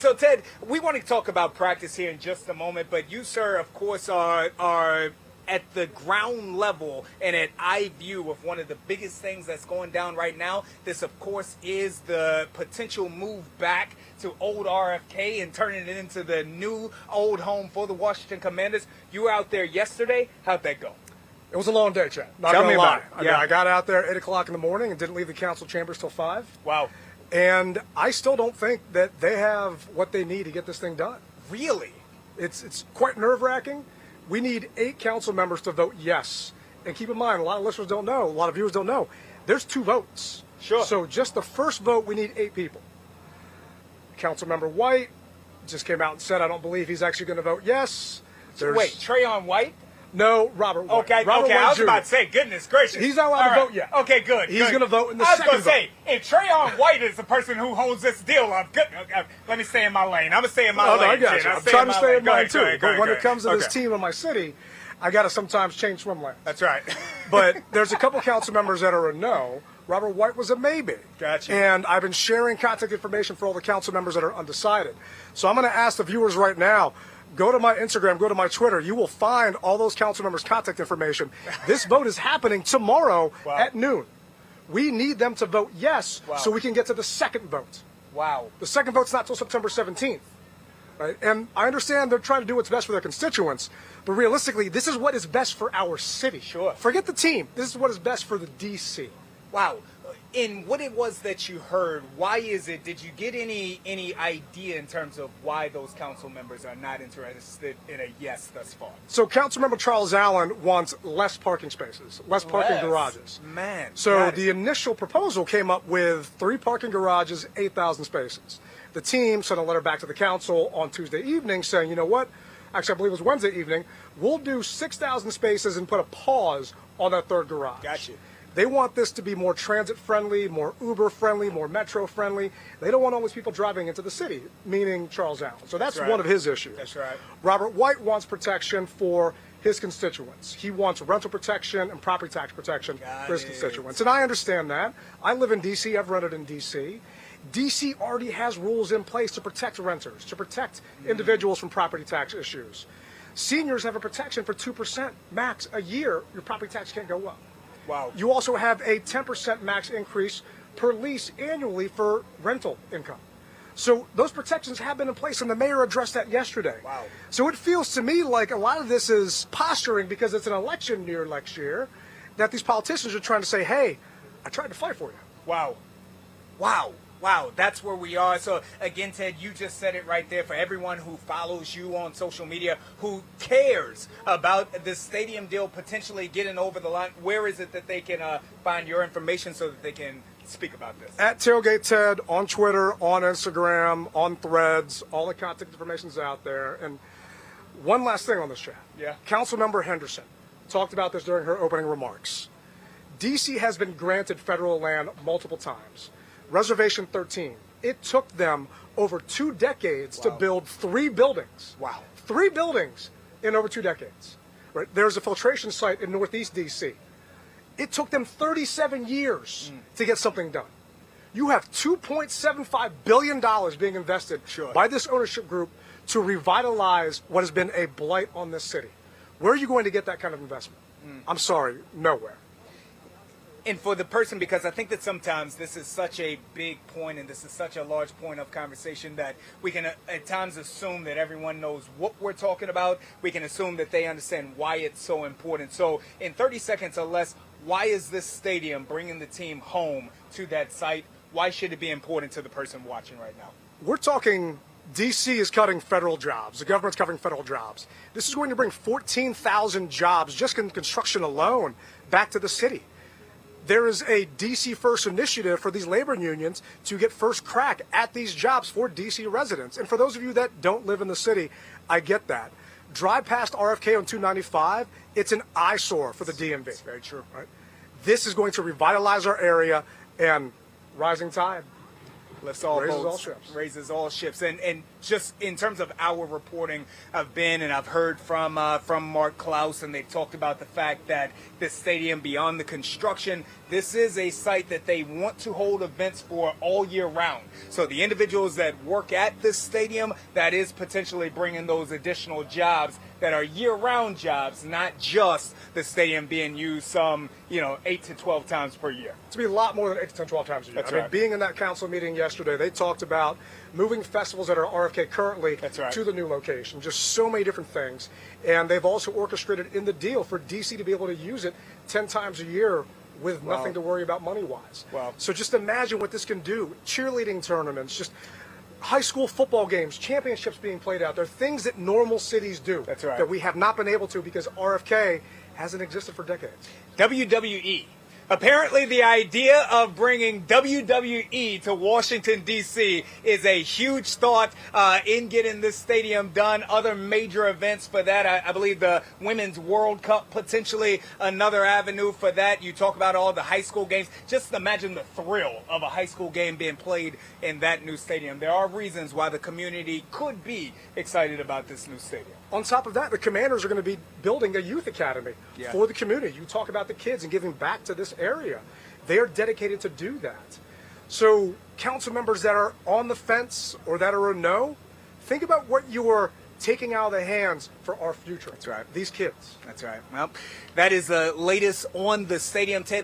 So, Ted, we want to talk about practice here in just a moment, but you, sir, of course, are at the ground level and at eye view of one of the biggest things that's going down right now. This, of course, is the potential move back to old RFK and turning it into the new old home for the Washington Commanders. You were out there yesterday. How'd that go? It was a long day, Chad. Not Tell gonna me lie. about it. Yeah. I got out there at 8 o'clock in the morning and didn't leave the council chambers till 5. Wow. And I still don't think that they have what they need to get this thing done. Really? It's quite nerve-wracking. We need 8 council members to vote yes. And keep in mind, a lot of listeners don't know, a lot of viewers don't know, there's 2 votes. Sure. So just the first vote, we need 8 people. Councilmember White just came out and said, I don't believe he's actually going to vote yes. Wait, Trayon White? No, Robert White. Okay, Robert okay. White I was Jr. about to say, goodness gracious. He's not allowed to vote yet. Okay, good. He's going to vote in the second vote. I was going to say, if Trayon White is the person who holds this deal up, good. Let me stay in my lane. I'm going to stay in my lane. I got you. I'm trying to stay in mine too. But when it comes to this Okay. team in my city, I got to sometimes change swim lanes. That's right. But there's a couple council members that are a no. Robert White was a maybe. Gotcha. And I've been sharing contact information for all the council members that are undecided. So I'm going to ask the viewers right now, go to my Instagram, go to my Twitter. You will find all those council members' contact information. This vote is happening tomorrow at noon. We need them to vote yes so we can get to the second vote. Wow. The second vote's not till September 17th. Right? And I understand they're trying to do what's best for their constituents, but realistically, this is what is best for our city. Sure. Forget the team. This is what is best for the D.C. Wow. In what it was that you heard, why is it, did you get any idea in terms of why those council members are not interested in a yes thus far? So Councilmember Charles Allen wants less parking spaces, less parking garages. Man. So the initial proposal came up with 3 parking garages, 8,000 spaces. The team sent a letter back to the council on Tuesday evening saying, you know what? Actually, I believe it was Wednesday evening. We'll do 6,000 spaces and put a pause on that 3rd garage. Gotcha. They want this to be more transit-friendly, more Uber-friendly, more Metro-friendly. They don't want all these people driving into the city, meaning Charles Allen. So that's one of his issues. That's right. Robert White wants protection for his constituents. He wants rental protection and property tax protection for his constituents. And I understand that. I live in D.C. I've rented in D.C. D.C. already has rules in place to protect renters, to protect individuals from property tax issues. Seniors have a protection for 2% max a year. Your property tax can't go up. Wow. You also have a 10% max increase per lease annually for rental income. So those protections have been in place, and the mayor addressed that yesterday. Wow. So it feels to me like a lot of this is posturing because it's an election year next year, that these politicians are trying to say, hey, I tried to fight for you. Wow. Wow. Wow, that's where we are. So, again, Ted, you just said it right there. For everyone who follows you on social media, who cares about the stadium deal potentially getting over the line, where is it that they can find your information so that they can speak about this? At Tailgate Ted, on Twitter, on Instagram, on Threads. All the contact information is out there. And one last thing on this chat. Yeah. Councilmember Henderson talked about this during her opening remarks. D.C. has been granted federal land multiple times. Reservation 13. It took them over 2 decades to build 3 buildings. Wow. 3 buildings in over 2 decades. Right? There's a filtration site in Northeast D.C. It took them 37 years to get something done. You have $2.75 billion being invested by this ownership group to revitalize what has been a blight on this city. Where are you going to get that kind of investment? I'm sorry, nowhere. And for the person, because I think that sometimes this is such a big point and this is such a large point of conversation that we can at times assume that everyone knows what we're talking about. We can assume that they understand why it's so important. So in 30 seconds or less, why is this stadium bringing the team home to that site? Why should it be important to the person watching right now? We're talking D.C. is cutting federal jobs. The government's cutting federal jobs. This is going to bring 14,000 jobs just in construction alone back to the city. There is a D.C. First initiative for these labor unions to get first crack at these jobs for D.C. residents. And for those of you that don't live in the city, I get that. Drive past RFK on 295, it's an eyesore for the DMV. That's very true. Right? This is going to revitalize our area, and rising tide. Lifts all Raises boats, all ships. raises all ships. And just in terms of our reporting, I've been and I've heard from Mark Klaus, and they've talked about the fact that this stadium, beyond the construction, this is a site that they want to hold events for all year round. So the individuals that work at this stadium, that is potentially bringing those additional jobs that are year-round jobs, not just the stadium being used some, 8 to 12 times per year. To be a lot more than 8 to 10, 12 times a year. That's I mean, right. being in that council meeting yesterday, they talked about moving festivals that are RFK currently That's right. to the new location. Just so many different things. And they've also orchestrated in the deal for DC to be able to use it 10 times a year with Wow. nothing to worry about money-wise. Wow. So just imagine what this can do. Cheerleading tournaments, just high school football games, championships being played out there, things that normal cities do. That's right. That we have not been able to because RFK hasn't existed for decades. WWE. Apparently, the idea of bringing WWE to Washington, D.C. is a huge thought in getting this stadium done. Other major events for that, I believe the Women's World Cup, potentially another avenue for that. You talk about all the high school games. Just imagine the thrill of a high school game being played in that new stadium. There are reasons why the community could be excited about this new stadium. On top of that, the Commanders are going to be building a youth academy Yeah. for the community. You talk about the kids and giving back to this area. They are dedicated to do that. So council members that are on the fence or that are a no, think about what you are taking out of the hands for our future. That's right. These kids. That's right. Well, that is the latest on the stadium table.